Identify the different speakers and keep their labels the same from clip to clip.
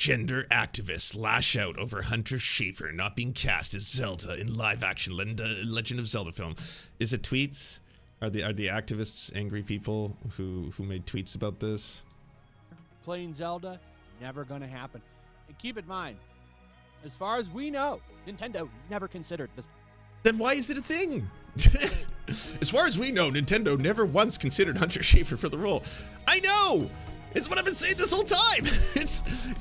Speaker 1: Gender activists lash out over Hunter Schafer not being cast as Zelda in live-action Legend of Zelda film. Is it tweets? Are the activists angry people who made tweets about this?
Speaker 2: Playing Zelda, never gonna happen. And keep in mind, as far as we know, Nintendo never considered this.
Speaker 1: Then why is it a thing? As far as we know, Nintendo never once considered Hunter Schafer for the role. I know! It's what I've been saying this whole time!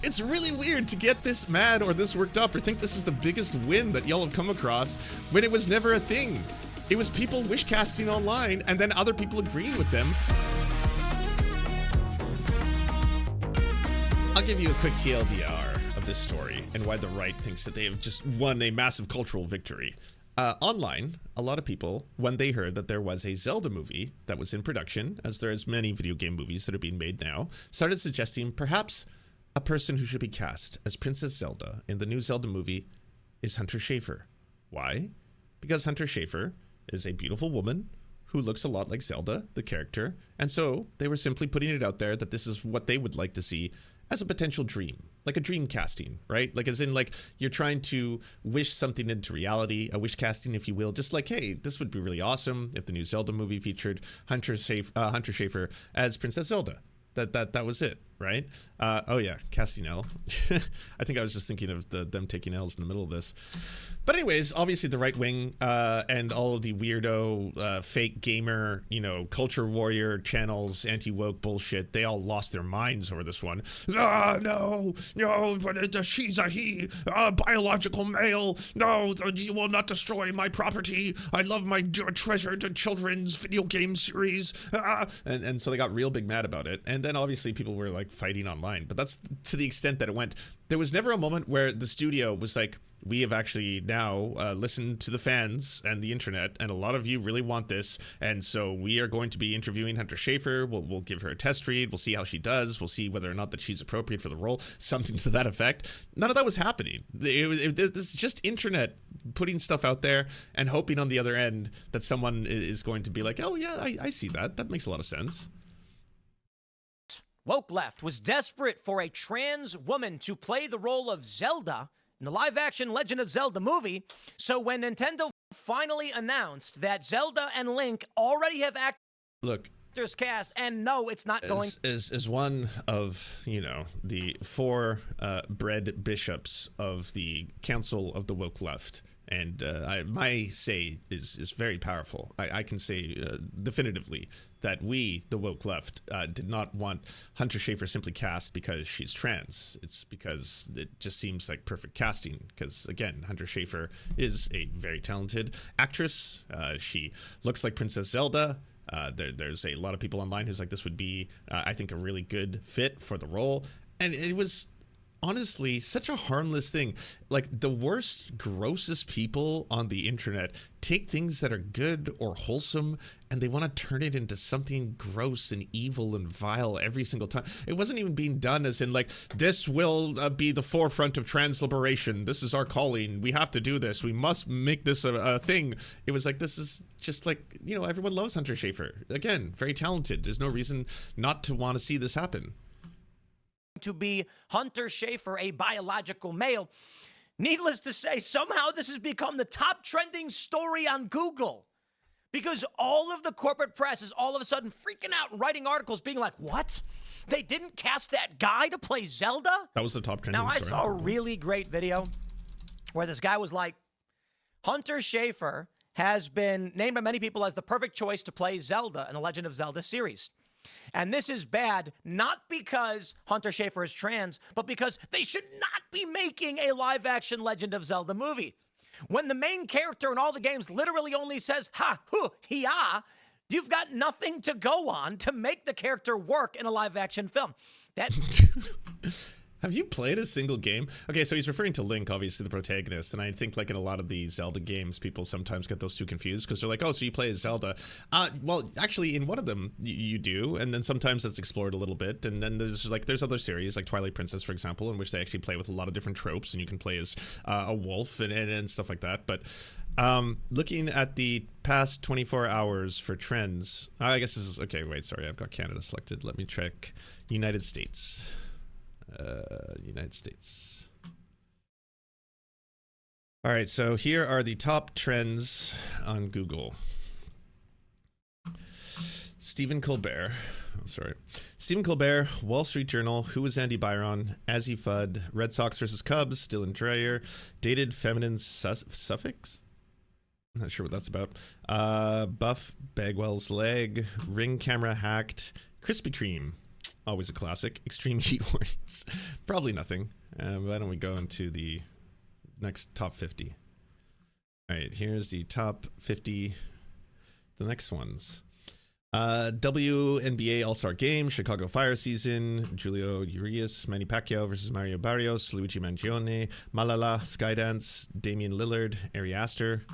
Speaker 1: It's really weird to get this mad or this worked up or think this is the biggest win that y'all have come across when it was never a thing. It was people wish casting online and then other people agreeing with them. I'll give you a quick TLDR of this story and why the right thinks that they have just won a massive cultural victory. Online, a lot of people, when they heard that there was a Zelda movie that was in production, as there is many video game movies that are being made now, started suggesting perhaps a person who should be cast as Princess Zelda in the new Zelda movie is Hunter Schafer. Why? Because Hunter Schafer is a beautiful woman who looks a lot like Zelda, the character, and so they were simply putting it out there that this is what they would like to see as a potential dream, like a dream casting, right? Like as in like you're trying to wish something into reality, a wish casting, if you will, just like, hey, this would be really awesome if the new Zelda movie featured Hunter Schafer as Princess Zelda. That was it, right? Oh yeah, casting L. I think I was just thinking of them taking L's in the middle of this. But anyways, obviously the right wing and all of the weirdo fake gamer, culture warrior channels, anti-woke bullshit, they all lost their minds over this one. No, but she's a he, a biological male. No, you will not destroy my property. I love my treasured children's video game series. And so they got real big mad about it. And then obviously people were like fighting online, but that's to the extent that it went. There was never a moment where the studio was like, we have actually now listened to the fans and the internet, and a lot of you really want this, and so we are going to be interviewing Hunter Schafer. We'll give her a test read. We'll see how she does. We'll see whether or not that she's appropriate for the role. Something to that effect. None of that was happening. This is just internet putting stuff out there and hoping on the other end that someone is going to be like, oh yeah, I see that. That makes a lot of sense.
Speaker 3: Woke Left was desperate for a trans woman to play the role of Zelda in the live-action Legend of Zelda movie, so when Nintendo finally announced that Zelda and Link already have actors cast, and no, it's not going...
Speaker 1: As one of, the four bred bishops of the Council of the Woke Left, and my say is very powerful. I can say definitively that we, the Woke Left, did not want Hunter Schafer simply cast because she's trans. It's because it just seems like perfect casting. Because, again, Hunter Schafer is a very talented actress. She looks like Princess Zelda. There's a lot of people online who's like, this would be, I think, a really good fit for the role. And it was... honestly, such a harmless thing. Like, the worst, grossest people on the internet take things that are good or wholesome and they want to turn it into something gross and evil and vile every single time. It wasn't even being done as in like, this will be the forefront of trans liberation. This is our calling. We have to do this. We must make this a thing. It was like, this is just like, everyone loves Hunter Schafer. Again, very talented. There's no reason not to want to see this happen.
Speaker 3: To be Hunter Schafer, a biological male. Needless to say, somehow this has become the top trending story on Google because all of the corporate press is all of a sudden freaking out and writing articles being like, what? They didn't cast that guy to play Zelda?
Speaker 1: That was the top trending
Speaker 3: story. Now, I
Speaker 1: story
Speaker 3: saw a really great video where this guy was like, Hunter Schafer has been named by many people as the perfect choice to play Zelda in the Legend of Zelda series. And this is bad, not because Hunter Schafer is trans, but because they should not be making a live-action Legend of Zelda movie. When the main character in all the games literally only says, ha, hu, hi-ya, you've got nothing to go on to make the character work in a live-action film. That...
Speaker 1: Have you played a single game? Okay, so he's referring to Link, obviously the protagonist, and I think like in a lot of the Zelda games, people sometimes get those two confused because they're like, oh, so you play as Zelda. Well, actually, in one of them, you do, and then sometimes that's explored a little bit, and then there's other series, like Twilight Princess, for example, in which they actually play with a lot of different tropes, and you can play as a wolf and stuff like that, but... looking at the past 24 hours for trends, I guess this is... Okay, wait, sorry, I've got Canada selected. Let me check United States. United States. All right, so here are the top trends on Google. Stephen Colbert, Wall Street Journal, Who is Andy Byron, Azzy Fudd, Red Sox versus Cubs, Dylan Dreyer, Dated Feminine Suffix? I'm not sure what that's about. Buff Bagwell's Leg, Ring Camera Hacked, Krispy Kreme, always a classic, Extreme Heat Warnings, probably nothing. Why don't we go into the next top 50? All right, here's the top 50, the next ones. WNBA All-Star Game, Chicago Fire Season, Julio Urias, Manny Pacquiao versus Mario Barrios, Luigi Mangione, Malala, Skydance, Damian Lillard, Ari Aster.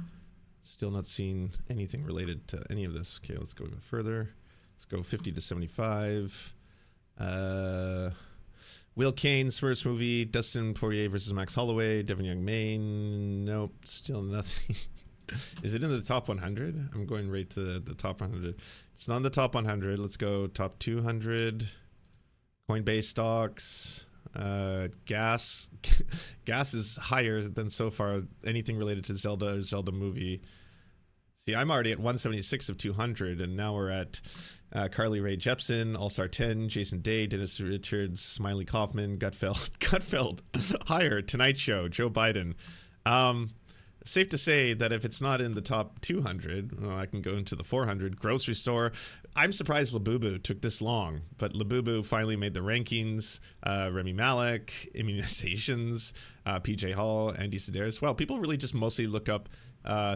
Speaker 1: Still not seeing anything related to any of this. Okay, let's go even further. Let's go 50 to 75. Will Kane, Smurfs movie, Dustin Poirier versus Max Holloway, Devin Young Main. Nope, still nothing. Is it in the top 100? I'm going right to the top 100. It's not in the top 100. Let's go top 200. Coinbase stocks. Gas. Gas is higher than so far anything related to Zelda or Zelda movie. See, I'm already at 176 of 200, and now we're at Carly Rae Jepsen, All-Star 10, Jason Day, Dennis Richards, Smiley Kaufman, Gutfeld, higher, Tonight Show, Joe Biden. Safe to say that if it's not in the top 200, well, I can go into the 400. Grocery Store. I'm surprised Labubu took this long, but Labubu finally made the rankings. Remy Malek, immunizations, PJ Hall, Andy Sedaris. Well, people really just mostly look up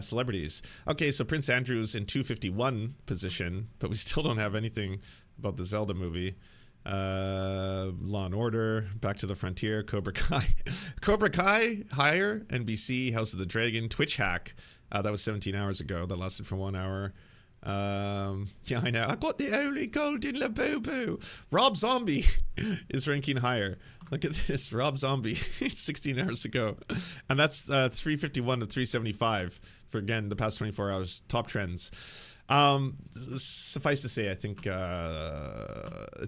Speaker 1: celebrities. Okay, so Prince Andrew's in 251 position, but we still don't have anything about the Zelda movie. Law and Order, Back to the Frontier, Cobra Kai. Cobra Kai, higher, NBC, House of the Dragon, Twitch hack. That was 17 hours ago. That lasted for 1 hour. Yeah, I know. I got the only golden Labubu. Rob Zombie is ranking higher. Look at this, Rob Zombie, 16 hours ago. And that's 351 to 375 for, again, the past 24 hours. Top trends. Suffice to say, I think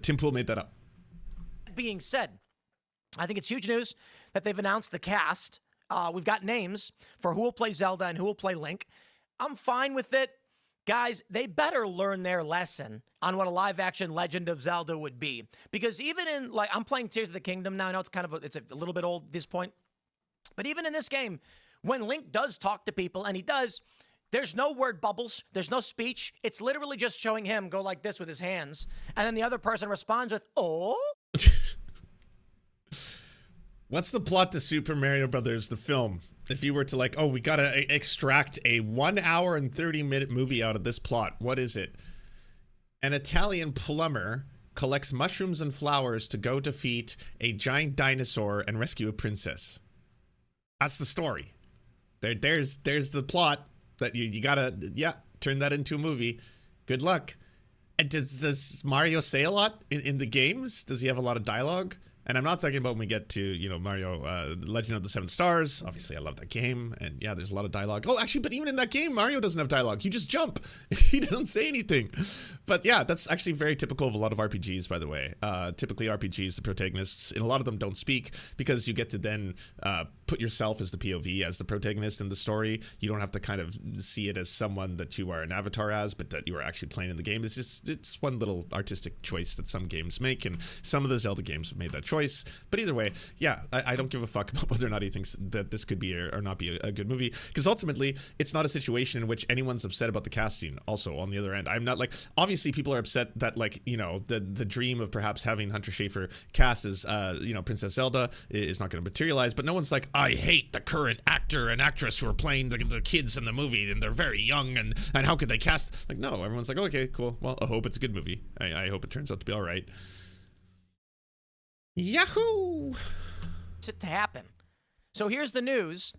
Speaker 1: Tim Pool made that up.
Speaker 3: That being said, I think it's huge news that they've announced the cast. We've got names for who will play Zelda and who will play Link. I'm fine with it. Guys, they better learn their lesson on what a live-action Legend of Zelda would be. Because even in, like, I'm playing Tears of the Kingdom now. I know it's kind of it's a little bit old at this point. But even in this game, when Link does talk to people, and he does, there's no word bubbles. There's no speech. It's literally just showing him go like this with his hands. And then the other person responds with, oh?
Speaker 1: What's the plot to Super Mario Brothers, the film? If you were to like, oh, we gotta extract a 1 hour and 30-minute movie out of this plot, what is it? An Italian plumber collects mushrooms and flowers to go defeat a giant dinosaur and rescue a princess. That's the story. There's the plot that you gotta, yeah, turn that into a movie. Good luck. And does Mario say a lot in the games? Does he have a lot of dialogue? And I'm not talking about when we get to, you know, Mario, Legend of the Seven Stars. Obviously, I love that game. And yeah, there's a lot of dialogue. Oh, actually, but even in that game, Mario doesn't have dialogue. You just jump. He doesn't say anything. But yeah, that's actually very typical of a lot of RPGs, by the way. Typically, RPGs, the protagonists, and a lot of them don't speak because you get to then put yourself as the POV, as the protagonist in the story. You don't have to kind of see it as someone that you are an avatar as, but that you are actually playing in the game. It's one little artistic choice that some games make, and some of the Zelda games have made that choice. But either way, yeah, I don't give a fuck about whether or not he thinks that this could be or not be a good movie, because ultimately it's not a situation in which anyone's upset about the casting. Also, on the other end, I'm not like, obviously people are upset that, like, you know, the dream of perhaps having Hunter Schafer cast as you know, Princess Zelda is not going to materialize, but no one's like, I hate the current actor and actress who are playing the kids in the movie and they're very young and how could they cast, like, no, everyone's like, okay, cool, well, I hope it's a good movie. I hope it turns out to be all right. Yahoo!
Speaker 3: To happen. So here's the news.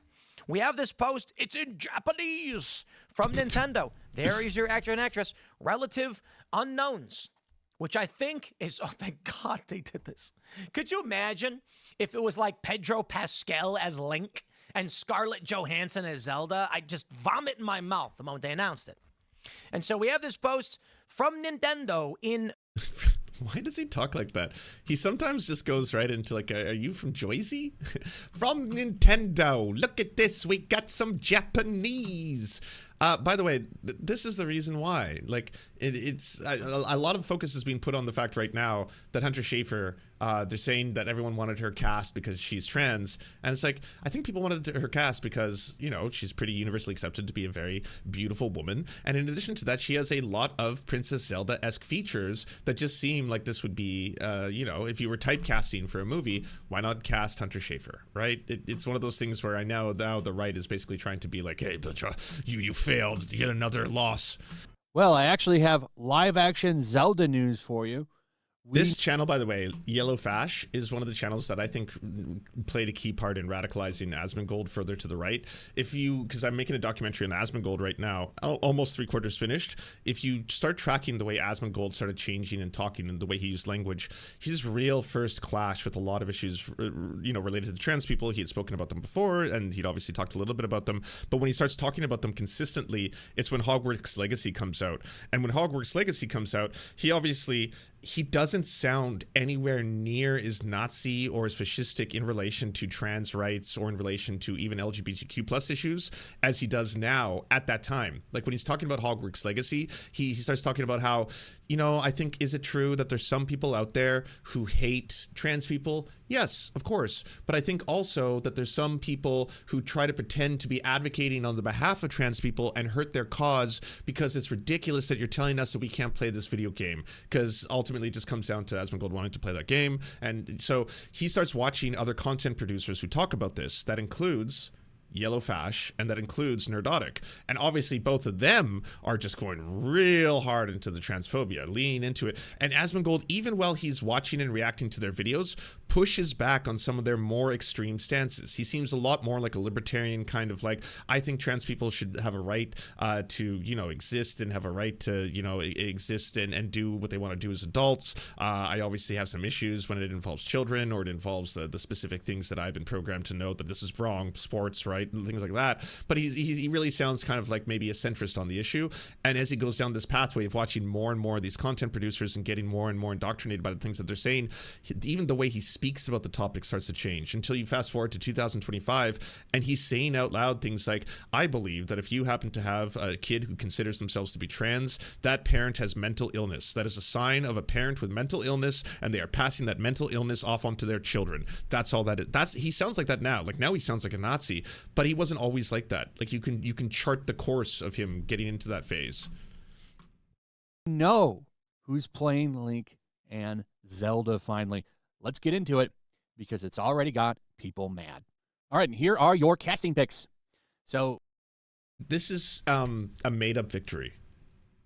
Speaker 3: We have this post. It's in Japanese from Nintendo. There is your actor and actress. Relative unknowns, which I think is, oh, thank God they did this. Could you imagine if it was like Pedro Pascal as Link and Scarlett Johansson as Zelda? I'd just vomit in my mouth the moment they announced it. And so we have this post from Nintendo in
Speaker 1: Why does he talk like that? He sometimes just goes right into like, are you from Jersey? From Nintendo. Look at this. We got some Japanese. By the way, this is the reason why. Like, it's a lot of focus is being put on the fact right now that Hunter Schafer, they're saying that everyone wanted her cast because she's trans. And it's like, I think people wanted her cast because, you know, she's pretty universally accepted to be a very beautiful woman. And in addition to that, she has a lot of Princess Zelda-esque features that just seem like this would be, you know, if you were typecasting for a movie, why not cast Hunter Schafer, right? It's one of those things where I know now the right is basically trying to be like, hey, but you failed. Yet another loss.
Speaker 2: Well, I actually have live action Zelda news for you.
Speaker 1: This channel, by the way, Yellow Fash, is one of the channels that I think played a key part in radicalizing Asmongold further to the right. Because I'm making a documentary on Asmongold right now, almost 3/4 finished. If you start tracking the way Asmongold started changing and talking and the way he used language, his real first clash with a lot of issues, you know, related to trans people. He had spoken about them before, and he'd obviously talked a little bit about them. But when he starts talking about them consistently, it's when Hogwarts Legacy comes out. And when Hogwarts Legacy comes out, he doesn't sound anywhere near as Nazi or as fascistic in relation to trans rights or in relation to even LGBTQ plus issues as he does now at that time. Like when he's talking about Hogwarts Legacy, he starts talking about how, you know, I think, is it true that there's some people out there who hate trans people? Yes, of course. But I think also that there's some people who try to pretend to be advocating on the behalf of trans people and hurt their cause because it's ridiculous that you're telling us that we can't play this video game, because ultimately it just comes down to Asmongold wanting to play that game. And so he starts watching other content producers who talk about this. That includes Yellow Fash, and that includes Nerdotic. And obviously both of them are just going real hard into the transphobia, leaning into it. And Asmongold, even while he's watching and reacting to their videos, pushes back on some of their more extreme stances. He seems a lot more like a libertarian kind of like, I think trans people should have a right to, you know, exist and have a right to, you know, exist and do what they want to do as adults. I obviously have some issues when it involves children or it involves the specific things that I've been programmed to know that this is wrong, sports, right? Things like that. But he really sounds kind of like maybe a centrist on the issue. And as he goes down this pathway of watching more and more of these content producers and getting more and more indoctrinated by the things that they're saying, even the way he speaks about the topic starts to change until you fast forward to 2025 and he's saying out loud things like, I believe that if you happen to have a kid who considers themselves to be trans, that parent has mental illness. That is a sign of a parent with mental illness, and they are passing that mental illness off onto their children. That's all that is. He sounds like that now. Like now he sounds like a Nazi, but he wasn't always like that. Like you can chart the course of him getting into that phase.
Speaker 2: Know who's playing Link and Zelda finally. Let's get into it because it's already got people mad. All right, and here are your casting picks. So
Speaker 1: this is a made-up victory,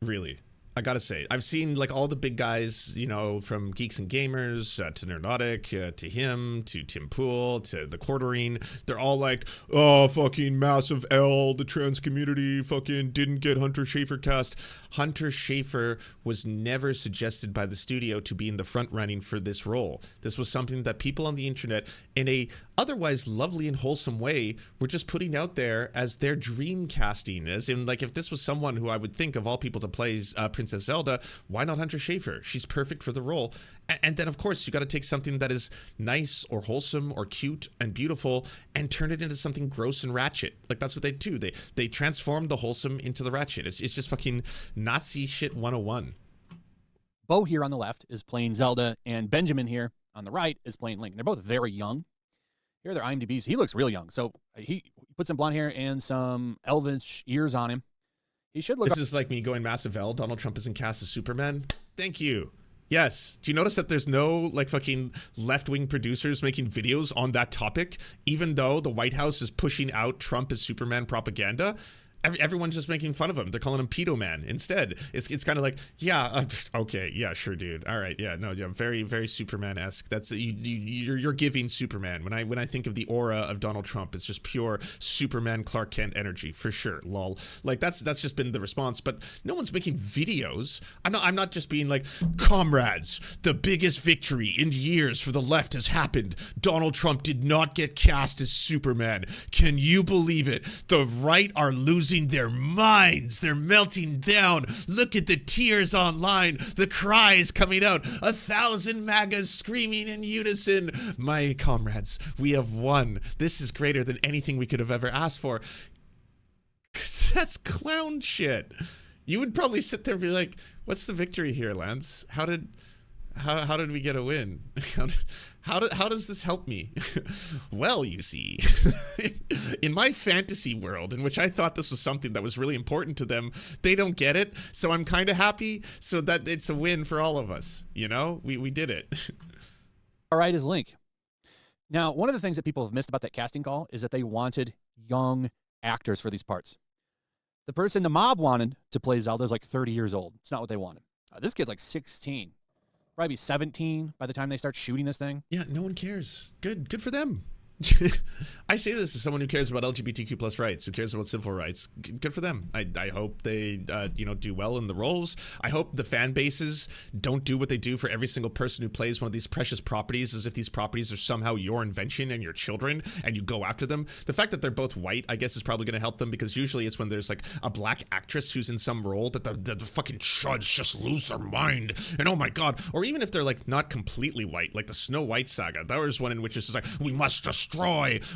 Speaker 1: really. I gotta say, I've seen like all the big guys, you know, from Geeks and Gamers to Nerdotic, to him, to Tim Pool, to the Quartering. They're all like, oh, fucking massive L, the trans community fucking didn't get Hunter Schafer cast. Hunter Schafer was never suggested by the studio to be in the front running for this role. This was something that people on the internet, in a otherwise lovely and wholesome way, were just putting out there as their dream casting. As in, like, if this was someone who I would think of all people to play Princess Zelda, why not Hunter Schafer? She's perfect for the role. And then, of course, you got to take something that is nice or wholesome or cute and beautiful and turn it into something gross and ratchet. Like, that's what they do. They transform the wholesome into the ratchet. It's just fucking Nazi shit 101.
Speaker 2: Bo here on the left is playing Zelda, and Benjamin here on the right is playing Link. They're both very young. Here are their IMDb's. He looks real young. So he put some blonde hair and some elvish ears on him. He should look.
Speaker 1: This is like me going massive L. Donald Trump isn't cast as Superman. Thank you. Yes. Do you notice that there's no like fucking left-wing producers making videos on that topic, even though the White House is pushing out Trump as Superman propaganda? Everyone's just making fun of him. They're calling him Pedo Man instead. It's kind of like, yeah, okay, yeah, sure, dude. All right, yeah, no, yeah, very, very Superman-esque. That's you're giving Superman. When I think of the aura of Donald Trump, it's just pure Superman Clark Kent energy for sure. Lol. Like that's just been the response. But no one's making videos. I'm not just being like, comrades, the biggest victory in years for the left has happened. Donald Trump did not get cast as Superman. Can you believe it? The right are losing losing their minds. They're melting down. Look at the tears online, the cries coming out. 1,000 MAGAs screaming in unison. My comrades, we have won. This is greater than anything we could have ever asked for. 'Cause that's clown shit. You would probably sit there and be like, what's the victory here, Lance? How did we get a win? How does this help me? Well, you see, in my fantasy world, in which I thought this was something that was really important to them, they don't get it. So I'm kind of happy so that it's a win for all of us. You know, we did it.
Speaker 2: All right, is Link. Now, one of the things that people have missed about that casting call is that they wanted young actors for these parts. The person the mob wanted to play Zelda is like 30 years old. It's not what they wanted. This kid's like 16. Probably 17 by the time they start shooting this thing.
Speaker 1: Yeah, no one cares. Good for them. I say this as someone who cares about LGBTQ plus rights, who cares about civil rights. Good for them. I hope they do well in the roles. I hope the fan bases don't do what they do for every single person who plays one of these precious properties as if these properties are somehow your invention and your children and you go after them. The fact that they're both white, I guess, is probably going to help them, because usually it's when there's like a black actress who's in some role that the fucking chuds just lose their mind and oh my god. Or even if they're like not completely white, like the Snow White saga. That was one in which it's just like, we must destroy.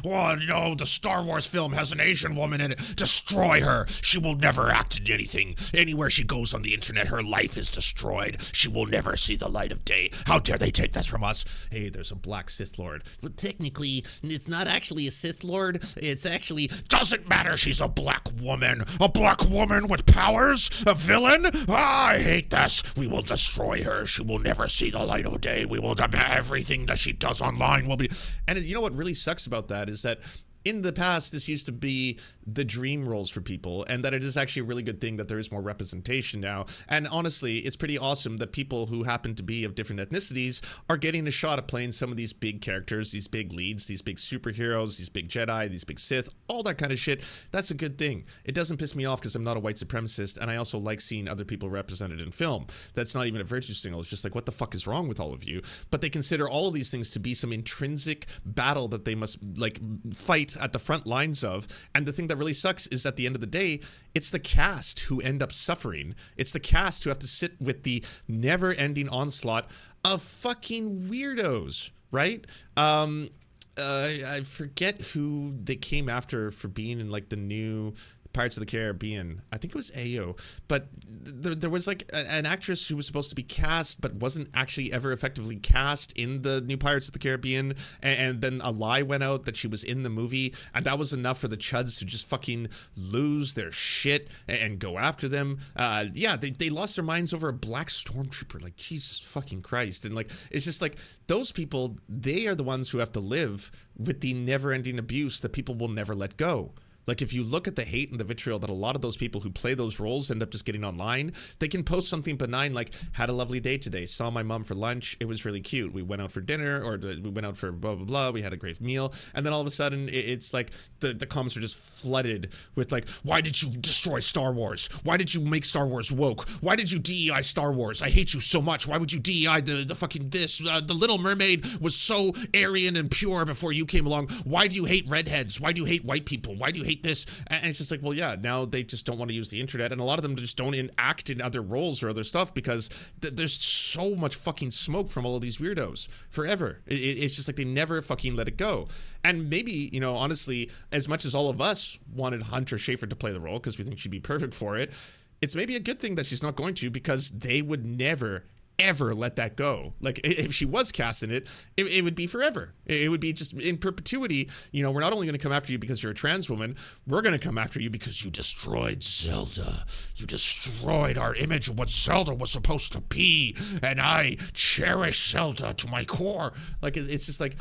Speaker 1: Oh no, the Star Wars film has an Asian woman in it. Destroy her. She will never act in anything. Anywhere she goes on the internet, her life is destroyed. She will never see the light of day. How dare they take this from us? Hey, there's a black Sith Lord. Well, technically, it's not actually a Sith Lord. It's actually... Doesn't matter. She's a black woman. A black woman with powers? A villain? I hate this. We will destroy her. She will never see the light of day. We will... Everything that she does online will be... And you know what really sucks about that is that in the past, this used to be the dream roles for people, and that it is actually a really good thing that there is more representation now. And honestly, it's pretty awesome that people who happen to be of different ethnicities are getting a shot at playing some of these big characters, these big leads, these big superheroes, these big Jedi, these big Sith, all that kind of shit. That's a good thing. It doesn't piss me off because I'm not a white supremacist, and I also like seeing other people represented in film. That's not even a virtue signal. It's just like, what the fuck is wrong with all of you? But they consider all of these things to be some intrinsic battle that they must like fight at the front lines of. And the thing that really sucks is at the end of the day, it's the cast who end up suffering. It's the cast who have to sit with the never-ending onslaught of fucking weirdos, right? I forget who they came after for being in like the new Pirates of the Caribbean. I think it was Ayo, but there was like an actress who was supposed to be cast but wasn't actually ever effectively cast in the new Pirates of the Caribbean, and then a lie went out that she was in the movie, and that was enough for the chuds to just fucking lose their shit and go after them. Yeah, they lost their minds over a black stormtrooper. Like, Jesus fucking Christ. And like, it's just like, those people, they are the ones who have to live with the never-ending abuse that people will never let go. Like, if you look at the hate and the vitriol that a lot of those people who play those roles end up just getting online, they can post something benign like, had a lovely day today, saw my mom for lunch, it was really cute, we went out for dinner, or we went out for blah, blah, blah, we had a great meal, and then all of a sudden, it's like, the comments are just flooded with like, why did you destroy Star Wars? Why did you make Star Wars woke? Why did you DEI Star Wars? I hate you so much. Why would you DEI the fucking this? The Little Mermaid was so Aryan and pure before you came along. Why do you hate redheads? Why do you hate white people? Why do you hate this? And it's just like, well, yeah, now they just don't want to use the internet, and a lot of them just don't act in other roles or other stuff because there's so much fucking smoke from all of these weirdos forever. It's just like they never fucking let it go. And maybe, you know, honestly, as much as all of us wanted Hunter Schafer to play the role because we think she'd be perfect for it, it's maybe a good thing that she's not going to, because they would never ever let that go. Like, if she was cast in it, it would be forever. It would be just in perpetuity. You know, we're not only going to come after you because you're a trans woman, we're going to come after you because you destroyed Zelda. You destroyed our image of what Zelda was supposed to be, and I cherish Zelda to my core. Like, it's just like,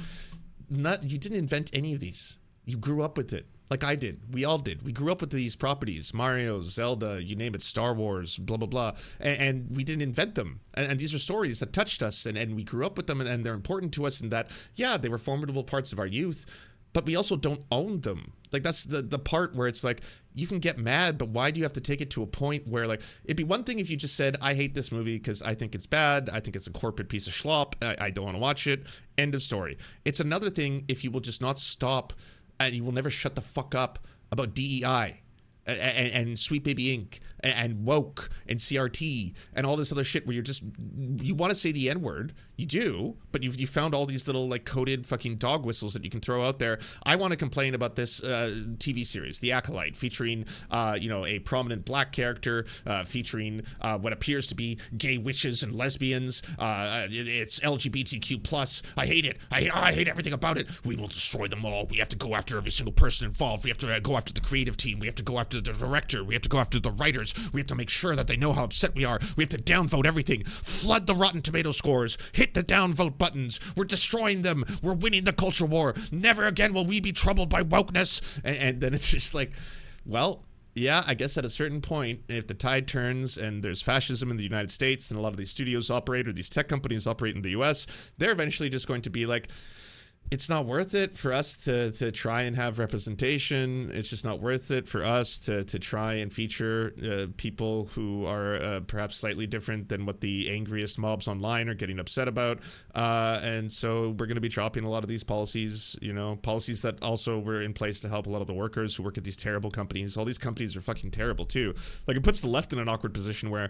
Speaker 1: you didn't invent any of these. You grew up with it. Like I did. We all did. We grew up with these properties, Mario, Zelda, you name it, Star Wars, blah, blah, blah. And we didn't invent them. And these are stories that touched us, and we grew up with them, and they're important to us in that, yeah, they were formidable parts of our youth, but we also don't own them. Like, that's the part where it's like, you can get mad, but why do you have to take it to a point where, like, it'd be one thing if you just said, I hate this movie because I think it's bad, I think it's a corporate piece of schlop, I don't want to watch it, end of story. It's another thing if you will just not stop, and you will never shut the fuck up about DEI. and Sweet Baby Inc. and woke and CRT and all this other shit where you want to say the N-word, you do, but you found all these little like coded fucking dog whistles that you can throw out there. I want to complain about this TV series, The Acolyte, featuring a prominent black character, featuring what appears to be gay witches and lesbians. It's LGBTQ plus. I hate it. I hate everything about it. We will destroy them all. We have to go after every single person involved. We have to go after the creative team. We have to go after the director. We have to go after the writers. We have to make sure that they know how upset we are. We have to downvote everything. Flood the Rotten Tomato scores. Hit the downvote buttons. We're destroying them. We're winning the culture war. Never again will we be troubled by wokeness. And then it's just like, well, yeah, I guess at a certain point, if the tide turns and there's fascism in the United States and a lot of these studios operate or these tech companies operate in the US, they're eventually just going to be like, it's not worth it for us to try and have representation. It's just not worth it for us to try and feature people who are perhaps slightly different than what the angriest mobs online are getting upset about. And so we're going to be dropping a lot of these policies, policies that also were in place to help a lot of the workers who work at these terrible companies. All these companies are fucking terrible too. Like, it puts the left in an awkward position where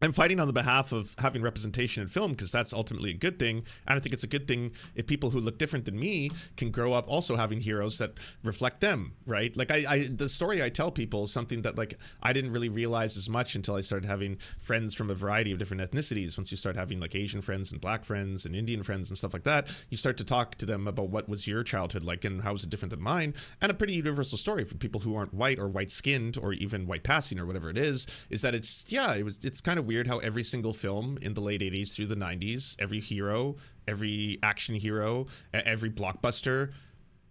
Speaker 1: I'm fighting on the behalf of having representation in film because that's ultimately a good thing. And I think it's a good thing if people who look different than me can grow up also having heroes that reflect them, right? Like the story I tell people is something that like I didn't really realize as much until I started having friends from a variety of different ethnicities. Once you start having like Asian friends and black friends and Indian friends and stuff like that, you start to talk to them about what was your childhood like and how was it different than mine. And a pretty universal story for people who aren't white or white skinned or even white passing or whatever it is that it's kind of weird how every single film in the late 80s through the 90s, every hero, every action hero, every blockbuster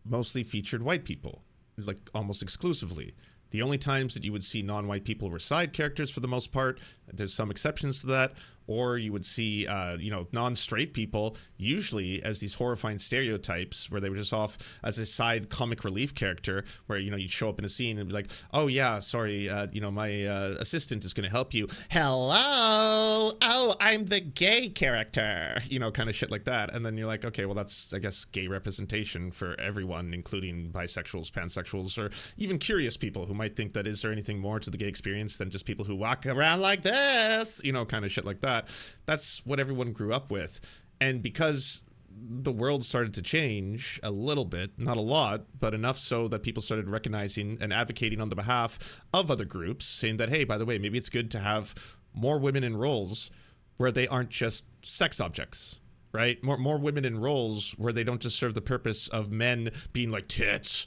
Speaker 1: mostly featured white people, like almost exclusively. The only times that you would see non-white people were side characters for the most part. There's some exceptions to that. Or you would see, non-straight people usually as these horrifying stereotypes where they were just off as a side comic relief character where, you'd show up in a scene and be like, oh yeah, sorry, my assistant is going to help you. Hello. Oh, I'm the gay character, kind of shit like that. And then you're like, okay, well, that's, I guess, gay representation for everyone, including bisexuals, pansexuals, or even curious people who might think that is there anything more to the gay experience than just people who walk around like this, kind of shit like that. That's what everyone grew up with. And because the world started to change a little bit, not a lot, but enough so that people started recognizing and advocating on the behalf of other groups, saying that, hey, by the way, maybe it's good to have more women in roles where they aren't just sex objects, right? More women in roles where they don't just serve the purpose of men being like tits,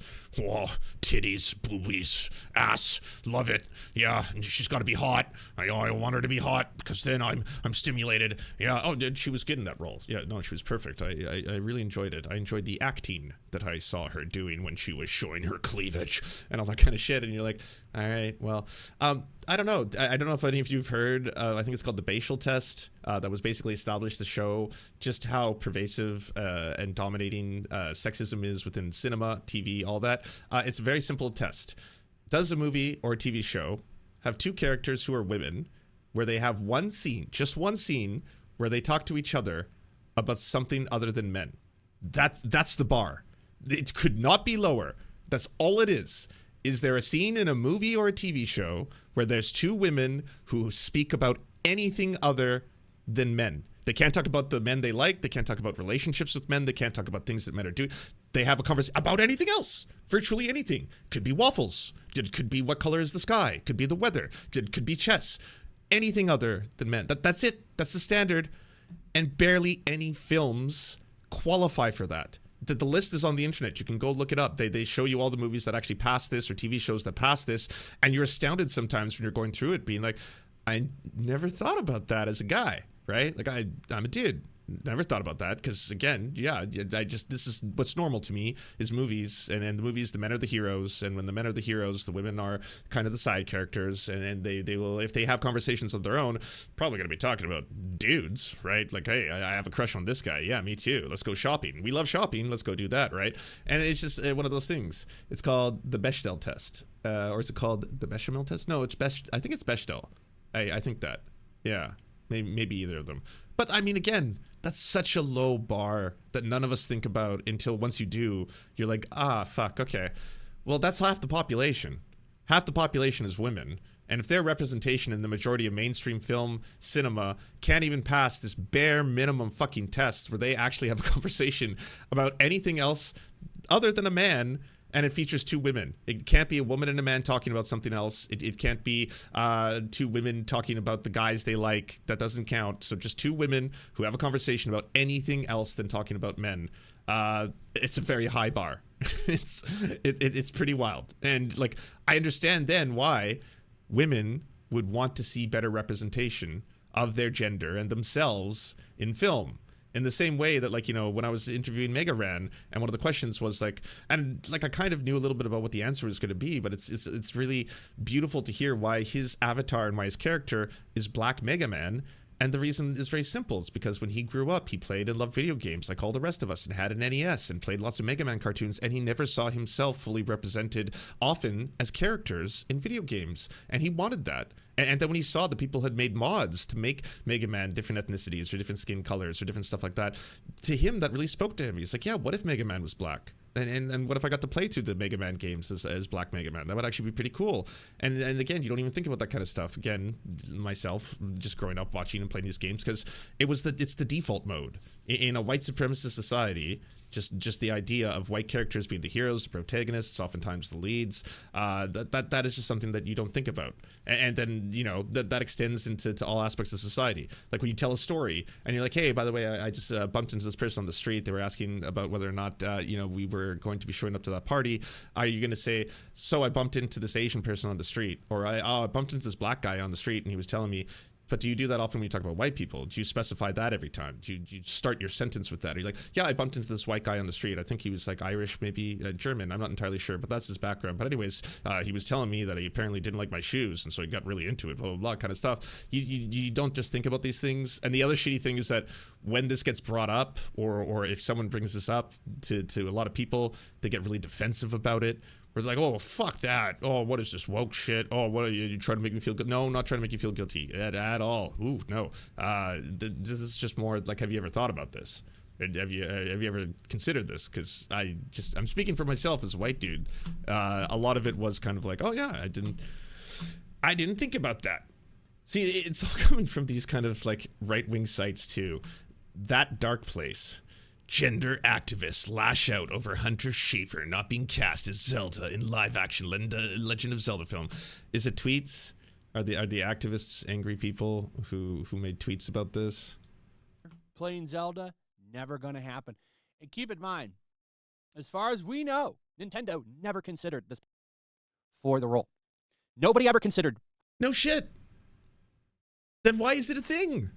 Speaker 1: titties, boobies, ass, love it. Yeah, she's got to be hot. I want her to be hot because then I'm stimulated. Yeah. Oh, she was good in that role. Yeah. No, she was perfect. I really enjoyed it. I enjoyed the acting that I saw her doing when she was showing her cleavage and all that kind of shit. And you're like, all right, well, I don't know. I don't know if any of you've heard, I think it's called the Bayesian test, that was basically established to show just how pervasive and dominating sexism is within cinema, TV, all that. It's a very simple test. Does a movie or a TV show have two characters who are women where they have just one scene, where they talk to each other about something other than men? That's the bar. It could not be lower. That's all it is. Is there a scene in a movie or a TV show where there's two women who speak about anything other than men? They can't talk about the men they like. They can't talk about relationships with men. They can't talk about things that men are doing. They have a conversation about anything else. Virtually anything. Could be waffles. It could be what color is the sky. Could be the weather. It could be chess. Anything other than men. That's it. That's the standard. And barely any films qualify for that. The list is on the internet. You can go look it up. They show you all the movies that actually pass this or TV shows that pass this. And you're astounded sometimes when you're going through it being like, I never thought about that as a guy, right? Like I'm a dude. Never thought about that because, again, this is what's normal to me is movies. And in the movies, the men are the heroes. And when the men are the heroes, the women are kind of the side characters. And they will, if they have conversations of their own, probably going to be talking about dudes, right? Like, hey, I have a crush on this guy. Yeah, me too. Let's go shopping. We love shopping. Let's go do that, right? And it's just one of those things. It's called the Bechdel test. Or is it called the Bechamel test? No, I think it's Bechdel. I think that. Yeah, maybe either of them. But, I mean, again, that's such a low bar that none of us think about until once you do, you're like, fuck, okay. Well, that's half the population. half the population is women. And if their representation in the majority of mainstream film cinema can't even pass this bare minimum fucking test where they actually have a conversation about anything else other than a man, and it features two women. It can't be a woman and a man talking about something else. It can't be two women talking about the guys they like. That doesn't count. So just two women who have a conversation about anything else than talking about men. It's a very high bar. It's pretty wild. And like, I understand then why women would want to see better representation of their gender and themselves in film. In the same way that, like, you know, when I was interviewing Mega Ran, and one of the questions was like, and like I kind of knew a little bit about what the answer was going to be, but it's really beautiful to hear why his avatar and why his character is Black Mega Man. And the reason is very simple. It's because when he grew up, he played and loved video games like all the rest of us, and had an NES and played lots of Mega Man cartoons, and he never saw himself fully represented often as characters in video games. And he wanted that. And then when he saw that people had made mods to make Mega Man different ethnicities or different skin colors or different stuff like that, to him, that really spoke to him. He's like, yeah, what if Mega Man was black? And what if I got to play through the Mega Man games as Black Mega Man? That would actually be pretty cool. And again, you don't even think about that kind of stuff. Again, myself, just growing up watching and playing these games, because it's the default mode. In a white supremacist society, just the idea of white characters being the heroes, the protagonists, oftentimes the leads, that is just something that you don't think about. And then, you know, that extends into all aspects of society. Like when you tell a story and you're like, hey, by the way, I just bumped into this person on the street. They were asking about whether or not, you know, we were going to be showing up to that party. Are you going to say, so I bumped into this Asian person on the street, or I bumped into this black guy on the street and he was telling me, but do you do that often when you talk about white people? Do you specify that every time? Do you start your sentence with that? Are you like, yeah, I bumped into this white guy on the street. I think he was like Irish, maybe German. I'm not entirely sure, but that's his background. But anyways, he was telling me that he apparently didn't like my shoes, and so he got really into it, blah, blah, blah, kind of stuff. You don't just think about these things. And the other shitty thing is that when this gets brought up, or if someone brings this up to a lot of people, they get really defensive about it. We're like, oh, fuck that. Oh, what is this woke shit? Oh, what are you trying to make me feel good? No, not trying to make you feel guilty at all. Ooh, no. This is just more like, have you ever thought about this? Have you ever considered this? Because I'm speaking for myself as a white dude. A lot of it was kind of like, oh yeah, I didn't think about that. See, it's all coming from these kind of like right-wing sites too. That dark place. Gender activists lash out over Hunter Schafer not being cast as Zelda in live-action Legend of Zelda film. Is it tweets? Are the activists angry people who made tweets about this?
Speaker 2: Playing Zelda, never going to happen. And keep in mind, as far as we know, Nintendo never considered this for the role. Nobody ever considered.
Speaker 1: No shit. Then why is it a thing?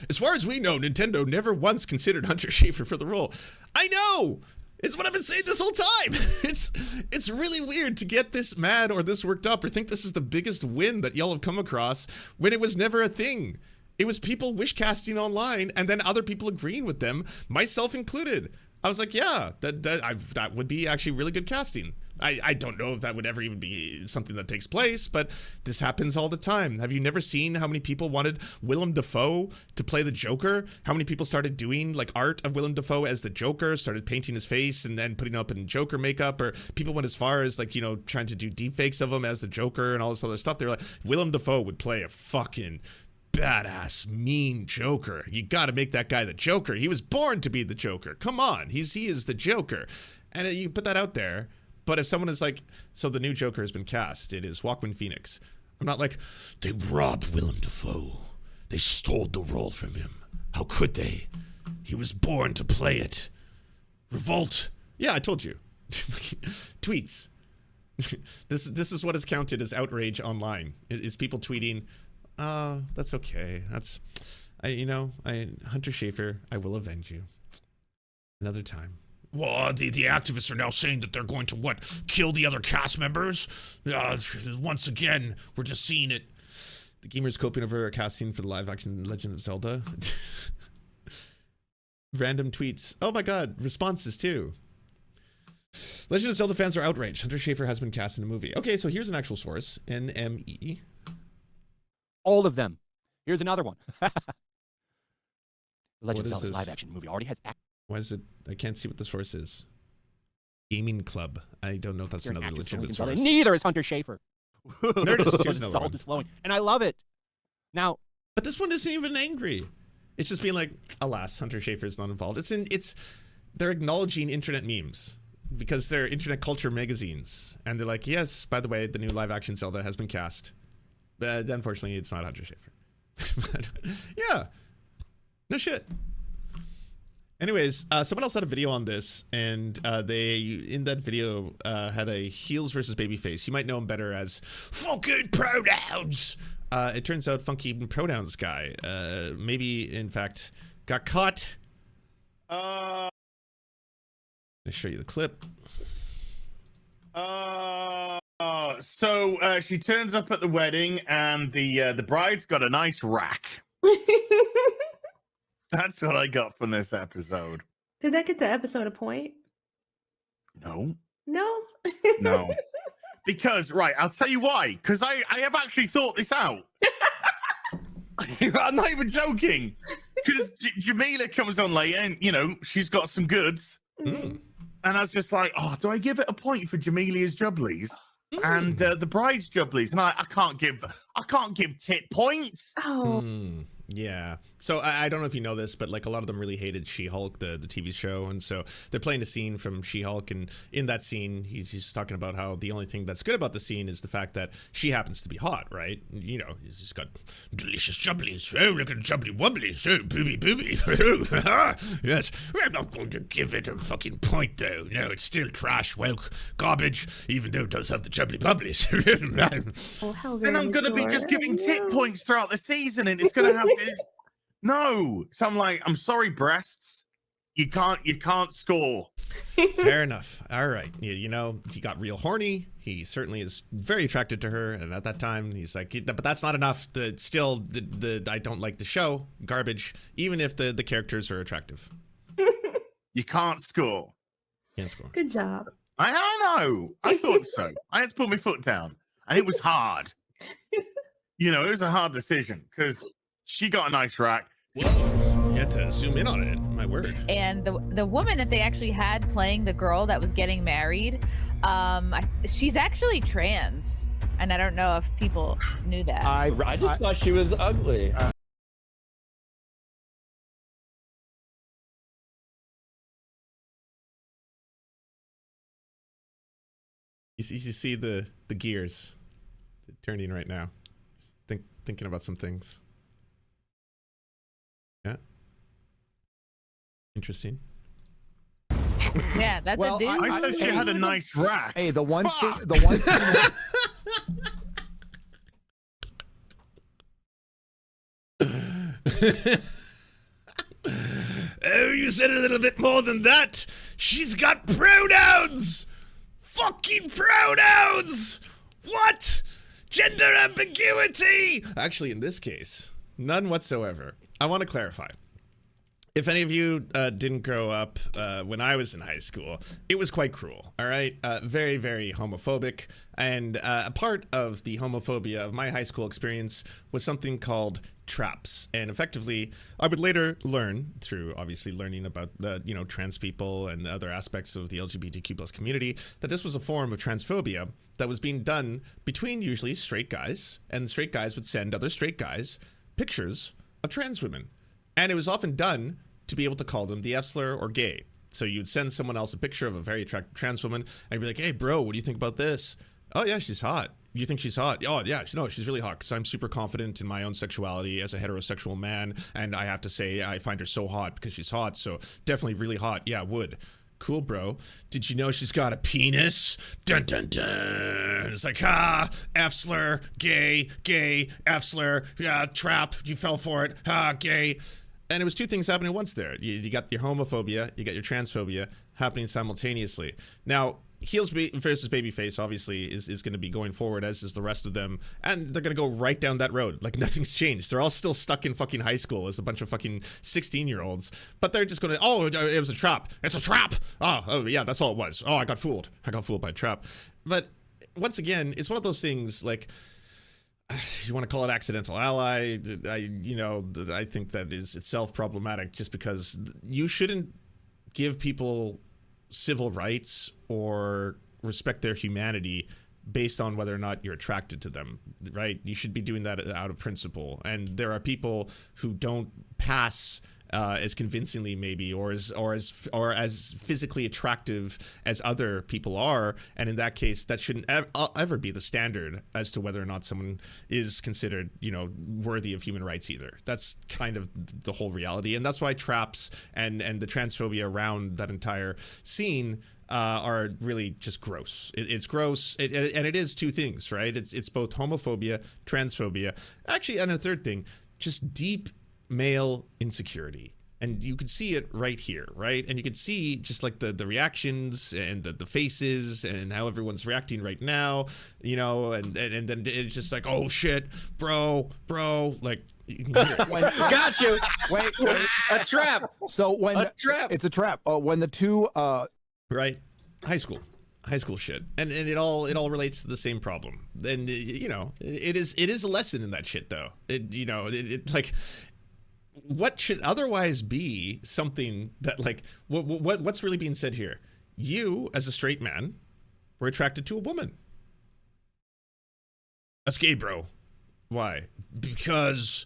Speaker 1: As far as we know, Nintendo never once considered Hunter Schafer for the role. I know! It's what I've been saying this whole time. It's really weird to get this mad or this worked up or think this is the biggest win that y'all have come across when it was never a thing. It was people wish casting online and then other people agreeing with them, myself included. I was like, yeah, that would be actually really good casting. I don't know if that would ever even be something that takes place, but this happens all the time. Have you never seen how many people wanted Willem Dafoe to play the Joker? How many people started doing like art of Willem Dafoe as the Joker, started painting his face and then putting up in Joker makeup, or people went as far as like, you know, trying to do deepfakes of him as the Joker and all this other stuff. They were like, Willem Dafoe would play a fucking badass, mean Joker. You gotta make that guy the Joker. He was born to be the Joker. Come on, he is the Joker. And you put that out there. But if someone is like, so the new Joker has been cast, it is Joaquin Phoenix. I'm not like, they robbed Willem Dafoe. They stole the role from him. How could they? He was born to play it. Revolt. Yeah, I told you. Tweets. This is what is counted as outrage online. Is people tweeting, that's okay. Hunter Schafer, I will avenge you. Another time. Well, the activists are now saying that they're going to, kill the other cast members? Once again, we're just seeing it. The gamers coping over a casting for the live-action Legend of Zelda. Random tweets. Oh my god, responses too. Legend of Zelda fans are outraged. Hunter Schafer has been cast in a movie. Okay, so here's an actual source. NME.
Speaker 2: All of them. Here's another one. Legend
Speaker 1: What
Speaker 2: of
Speaker 1: is
Speaker 2: Zelda's
Speaker 1: this?
Speaker 2: live-action movie already has...
Speaker 1: Why is it? I can't see what the source is. Gaming Club. I don't know if that's
Speaker 2: You're an
Speaker 1: another
Speaker 2: actress, so we
Speaker 1: legitimate
Speaker 2: can tell that.
Speaker 1: source.
Speaker 2: Neither is Hunter Schafer.
Speaker 1: Nerdist, here's
Speaker 2: The
Speaker 1: another
Speaker 2: salt
Speaker 1: one.
Speaker 2: is flowing, and I love it. Now,
Speaker 1: But this one isn't even angry. It's just being like, alas, Hunter Schafer is not involved. They're acknowledging internet memes because they're internet culture magazines. And they're like, yes, by the way, the new live action Zelda has been cast. But unfortunately, it's not Hunter Schafer. But, yeah. No shit. Anyways, someone else had a video on this, and they, in that video, had a heels versus babyface. You might know him better as fucking pronouns. It turns out funky pronouns guy, maybe in fact, got caught. I'll show you the clip.
Speaker 4: So she turns up at the wedding, and the bride's got a nice rack. That's what I got from this episode.
Speaker 5: Did that get the episode a point?
Speaker 4: No.
Speaker 5: No.
Speaker 4: No. Because, right, I'll tell you why. Because I have actually thought this out. I'm not even joking. Because Jamila comes on later and, you know, she's got some goods.
Speaker 1: Mm.
Speaker 4: And I was just like, oh, do I give it a point for Jamilia's jubblies? And the bride's jubblies? And I can't give tit points.
Speaker 5: Oh.
Speaker 1: Yeah. So I don't know if you know this, but like a lot of them really hated She-Hulk, the TV show. And so they're playing a scene from She-Hulk. And in that scene, he's just talking about how the only thing that's good about the scene is the fact that she happens to be hot, right? You know, he's just got delicious jubblies. Oh, look at jubbly wubblies. Oh, booby booby. Yes. I'm not going to give it a fucking point, though. No, it's still trash, woke, garbage, even though it does have the jubbly bubblies.
Speaker 5: Oh, how
Speaker 4: Then I'm going to be
Speaker 5: sure.
Speaker 4: just giving tit points throughout the season, and it's going to have to... No. So I'm like, I'm sorry, breasts. You can't score.
Speaker 1: Fair enough. All right. You know, he got real horny. He certainly is very attracted to her. And at that time, he's like, but that's not enough. I don't like the show. Garbage. Even if the characters are attractive.
Speaker 4: You can't score.
Speaker 1: Can't score.
Speaker 5: Good job.
Speaker 4: I know. I thought so. I had to put my foot down. And it was hard. You know, it was a hard decision because she got a nice rack.
Speaker 1: Whoa. You had to zoom in on it. My word.
Speaker 6: And the woman that they actually had playing the girl that was getting married, she's actually trans. And I don't know if people knew that.
Speaker 7: I just thought she was ugly.
Speaker 1: You see the gears turning right now. Just thinking about some things. Yeah. Interesting.
Speaker 6: Yeah, that's
Speaker 2: Well,
Speaker 6: a dude.
Speaker 4: I said she had a nice rack.
Speaker 2: hey, the one scene,
Speaker 4: Fuck.
Speaker 2: the one scene.
Speaker 1: Oh, you said a little bit more than that. She's got pronouns. Fucking pronouns. What? Gender ambiguity. Actually, in this case, none whatsoever. I want to clarify. If any of you didn't grow up when I was in high school, it was quite cruel, all right? Very, very homophobic. And a part of the homophobia of my high school experience was something called traps. And effectively, I would later learn, through obviously learning about trans people and other aspects of the LGBTQ plus community, that this was a form of transphobia that was being done between usually straight guys, and straight guys would send other straight guys pictures of trans women. And it was often done to be able to call them the F-slur or gay. So you'd send someone else a picture of a very attractive trans woman, and you'd be like, hey, bro, what do you think about this? Oh, yeah, she's hot. You think she's hot? Oh, yeah, no, she's really hot, because I'm super confident in my own sexuality as a heterosexual man, and I have to say I find her so hot because she's hot, so definitely really hot. Yeah, would. Cool, bro. Did you know she's got a penis? Dun, dun, dun. It's like, F-slur, gay, F-slur, yeah, trap, you fell for it, gay. And it was two things happening at once there. You got your homophobia, you got your transphobia happening simultaneously. Now, heels versus babyface obviously is going to be going forward, as is the rest of them, and they're going to go right down that road like nothing's changed. They're all still stuck in fucking high school as a bunch of fucking 16-year-olds, but they're just going to, oh, it was a trap. It's a trap. Oh yeah, that's all it was. Oh, I got fooled by a trap. But once again, it's one of those things like, you want to call it accidental ally, I think that is itself problematic, just because you shouldn't give people civil rights or respect their humanity based on whether or not you're attracted to them, right? You should be doing that out of principle. And there are people who don't pass as convincingly, maybe, or as physically attractive as other people are, and in that case, that shouldn't ever be the standard as to whether or not someone is considered, worthy of human rights either. That's kind of the whole reality, and that's why traps and the transphobia around that entire scene are really just gross. It's gross, and it is two things, right? It's both homophobia, transphobia, actually, and a third thing, just deep male insecurity. And you could see it right here, right? And you could see just like the reactions and the faces and how everyone's reacting right now, and then it's just like, oh shit, bro, like, you can hear it.
Speaker 7: Got you.
Speaker 2: Wait.
Speaker 7: A trap.
Speaker 2: So it's a trap. When the two
Speaker 1: right, high school shit, and it all relates to the same problem. And it is a lesson in that shit, though. It like, what should otherwise be something that, like, what's really being said here? You, as a straight man, were attracted to a woman. That's gay, bro. Why? Because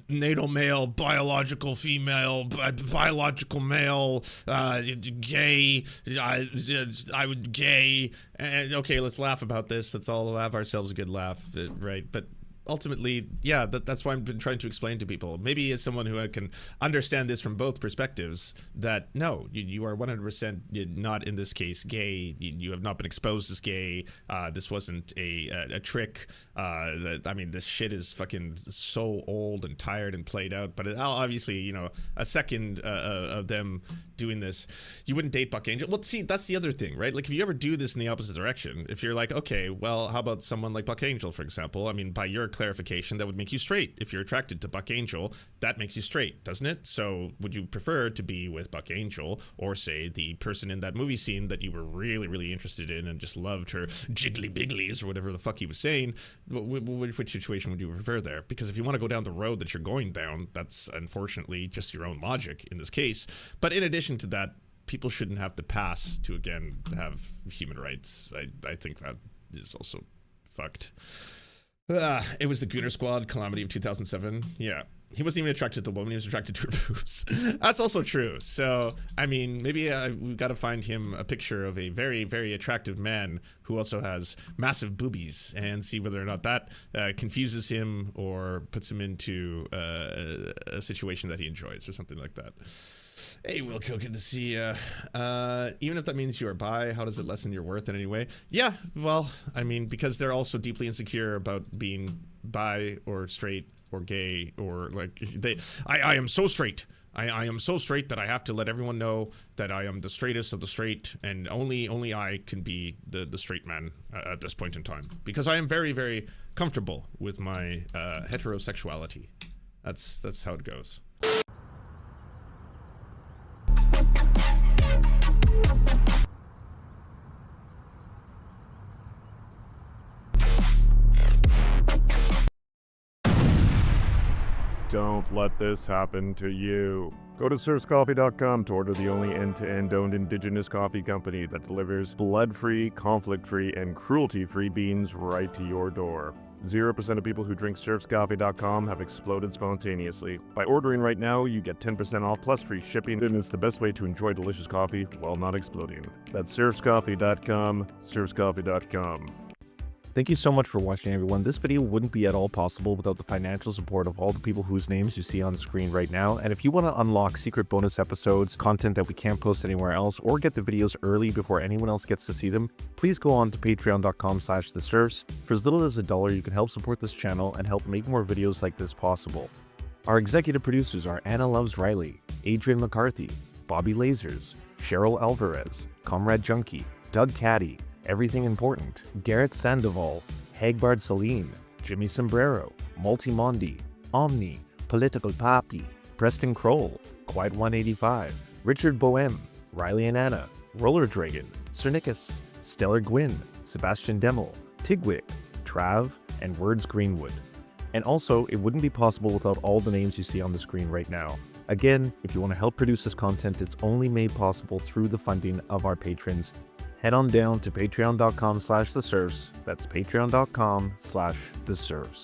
Speaker 1: natal male, biological female, biological male, gay, I would gay, and okay, let's laugh about this. Let's all have ourselves a good laugh, right? But ultimately, yeah, that's why I've been trying to explain to people, maybe as someone who can understand this from both perspectives, that no, you are 100% not, in this case, gay. You have not been exposed as gay. This wasn't a trick. I mean, this shit is fucking so old and tired and played out, but obviously, a second of them doing this, you wouldn't date Buck Angel. Well, see, that's the other thing, right? Like, if you ever do this in the opposite direction, if you're like, okay, well, how about someone like Buck Angel, for example? I mean, by your clarification, that would make you straight. If you're attracted to Buck Angel, that makes you straight, doesn't it? So would you prefer to be with Buck Angel, or say the person in that movie scene that you were really, really interested in and just loved her jiggly bigglies or whatever the fuck he was saying? Which situation would you prefer there? Because if you want to go down the road that you're going down, that's unfortunately just your own logic in this case. But in addition to that, people shouldn't have to pass to, again, have human rights. I think that is also fucked. It was the Gooner Squad calamity of 2007. Yeah. He wasn't even attracted to the woman, he was attracted to her boobs. That's also true. So, I mean, maybe we've got to find him a picture of a very, very attractive man who also has massive boobies, and see whether or not that confuses him or puts him into a situation that he enjoys or something like that. Hey, Wilco, good to see you. Even if that means you are bi, how does it lessen your worth in any way? Yeah, well, I mean, because they're also deeply insecure about being bi or straight or gay, or like, I am so straight. I am so straight that I have to let everyone know that I am the straightest of the straight, and only I can be the straight man at this point in time. Because I am very, very comfortable with my heterosexuality. That's how it goes.
Speaker 8: Don't let this happen to you. Go to serfscoffee.com to order the only end-to-end owned indigenous coffee company that delivers blood-free, conflict-free, and cruelty-free beans right to your door. 0% of people who drink serfscoffee.com have exploded spontaneously. By ordering right now, you get 10% off plus free shipping, and it's the best way to enjoy delicious coffee while not exploding. That's serfscoffee.com, serfscoffee.com.
Speaker 9: Thank you so much for watching, everyone. This video wouldn't be at all possible without the financial support of all the people whose names you see on the screen right now. And if you want to unlock secret bonus episodes, content that we can't post anywhere else, or get the videos early before anyone else gets to see them, please go on to patreon.com/theserfs. For as little as $1, you can help support this channel and help make more videos like this possible. Our executive producers are Anna Loves Riley, Adrian McCarthy, Bobby Lasers, Cheryl Alvarez, Comrade Junkie, Doug Caddy, Everything Important, Garrett Sandoval, Hagbard Salim, Jimmy Sombrero, Multimondi, Omni, Political Papi, Preston Kroll, Quiet 185, Richard Boehm, Riley and Anna, Roller Dragon, Cernicus, Stellar Gwyn, Sebastian Demel, Tigwig, Trav, and Words Greenwood. And also, it wouldn't be possible without all the names you see on the screen right now. Again, if you want to help produce this content, it's only made possible through the funding of our patrons. Head on down to patreon.com/theserfs. That's patreon.com/theserfs.